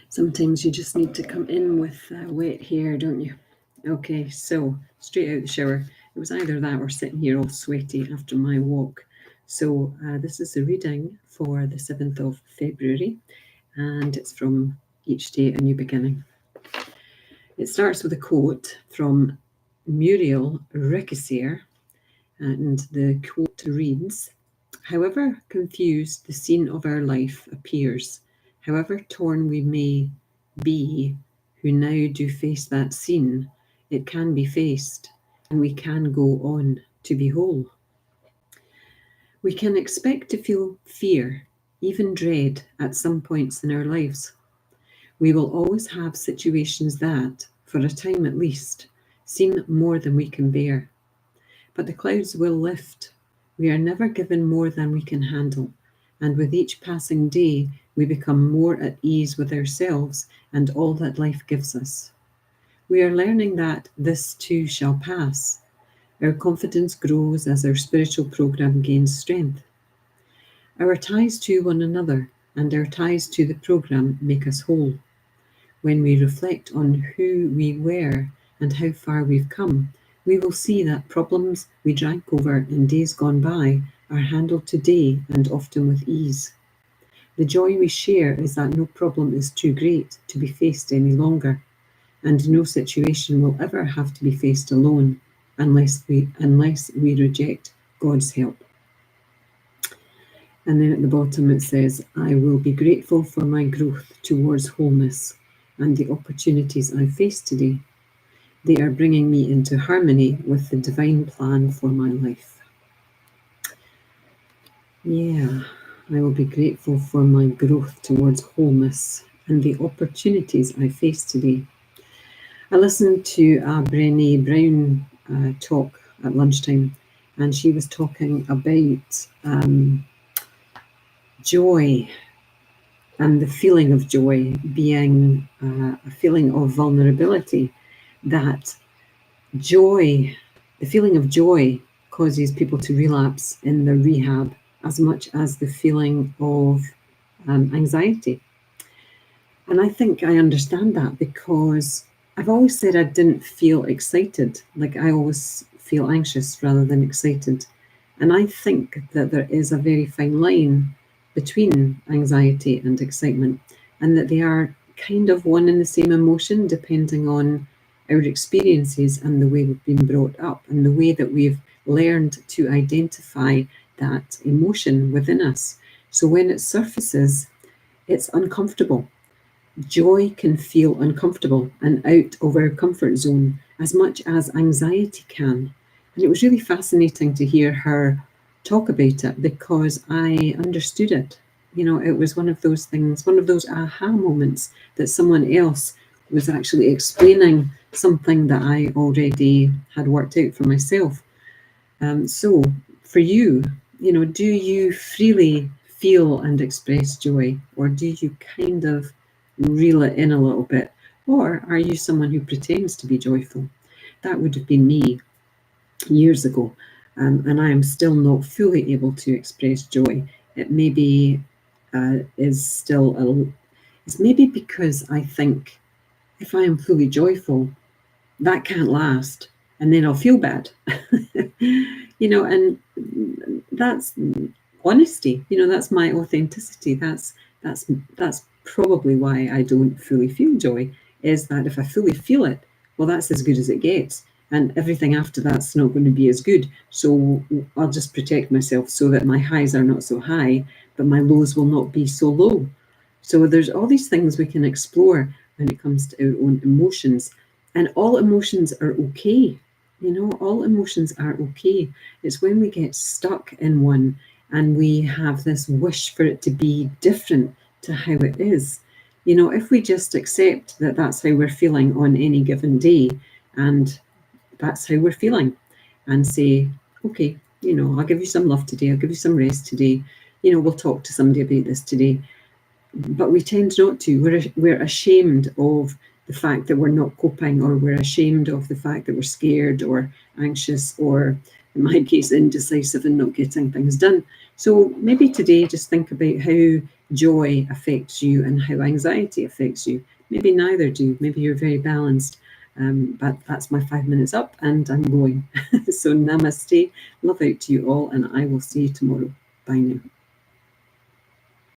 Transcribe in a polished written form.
Sometimes you just need to come in with wet hair, don't you? Okay, so straight out the shower. It was either that or sitting here all sweaty after my walk. So this is the reading for the 7th of February, and it's from Each Day a New Beginning. It starts with a quote from Muriel Rickesair, and the quote reads, "However confused the scene of our life appears, however torn we may be who now do face that scene, it can be faced, and we can go on to be whole. We can expect to feel fear, even dread, at some points in our lives. We will always have situations that, for a time at least, seem more than we can bear. But the clouds will lift. We are never given more than we can handle, and with each passing day, we become more at ease with ourselves and all that life gives us. We are learning that this too shall pass. Our confidence grows as our spiritual program gains strength. Our ties to one another and our ties to the program make us whole. When we reflect on who we were and how far we've come, we will see that problems we drank over in days gone by are handled today and often with ease. The joy we share is that no problem is too great to be faced any longer, and no situation will ever have to be faced alone unless we reject God's help." And then at the bottom it says, "I will be grateful for my growth towards wholeness and the opportunities I face today. They are bringing me into harmony with the divine plan for my life." Yeah, I will be grateful for my growth towards wholeness and the opportunities I face today. I listened to a Brené Brown talk at lunchtime, and she was talking about joy and the feeling of joy being a feeling of vulnerability, that joy, the feeling of joy causes people to relapse in the rehab as much as the feeling of anxiety. And I think I understand that because I've always said I didn't feel excited. Like I always feel anxious rather than excited. And I think that there is a very fine line between anxiety and excitement, and that they are kind of one and the same emotion depending on our experiences and the way we've been brought up and the way that we've learned to identify that emotion within us. So when it surfaces, it's uncomfortable. Joy can feel uncomfortable and out of our comfort zone as much as anxiety can. And it was really fascinating to hear her talk about it because I understood it. You know, it was one of those things, one of those aha moments that someone else was actually explaining something that I already had worked out for myself. So for you, you know, do you freely feel and express joy, or do you kind of reel it in a little bit? Or are you someone who pretends to be joyful? That would have been me years ago, and I am still not fully able to express joy. It maybe is still it's maybe because I think if I am fully joyful, that can't last, and then I'll feel bad. You know, and that's honesty. You know, that's my authenticity. That's probably why I don't fully feel joy, is that if I fully feel it, well, that's as good as it gets. And everything after that's not going to be as good. So I'll just protect myself so that my highs are not so high, but my lows will not be so low. So there's all these things we can explore when it comes to our own emotions. And all emotions are okay. You know, all emotions are okay. It's when we get stuck in one and we have this wish for it to be different to how it is. You know, if we just accept that that's how we're feeling on any given day, and that's how we're feeling, and say, okay, you know, I'll give you some love today, I'll give you some rest today, you know, we'll talk to somebody about this today. But we tend not to. We're ashamed of the fact that we're not coping, or we're ashamed of the fact that we're scared or anxious, or in my case, indecisive and not getting things done. So maybe today just think about how joy affects you and how anxiety affects you. Maybe neither do. Maybe you're very balanced. But that's my 5 minutes up and I'm going. So namaste. Love out to you all, and I will see you tomorrow. Bye now.